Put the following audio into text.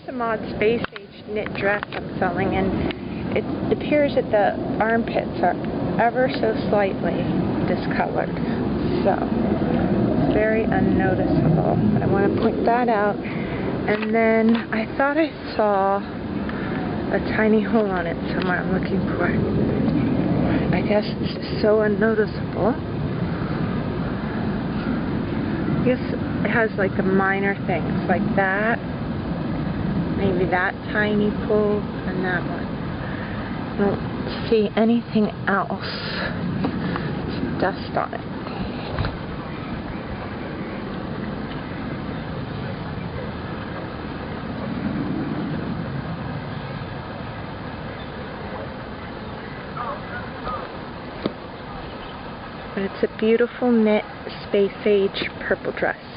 is a mod space age knit dress I'm selling, and it appears that the armpits are ever so slightly discolored. So, it's very unnoticeable. But I want to point that out. And then I thought I saw a tiny hole on it somewhere I'm looking for. I guess it's just so unnoticeable. I guess it has like the minor things like that, maybe that tiny pull, and that one. I don't see anything else. Some dust on it. But it's a beautiful knit space age purple dress.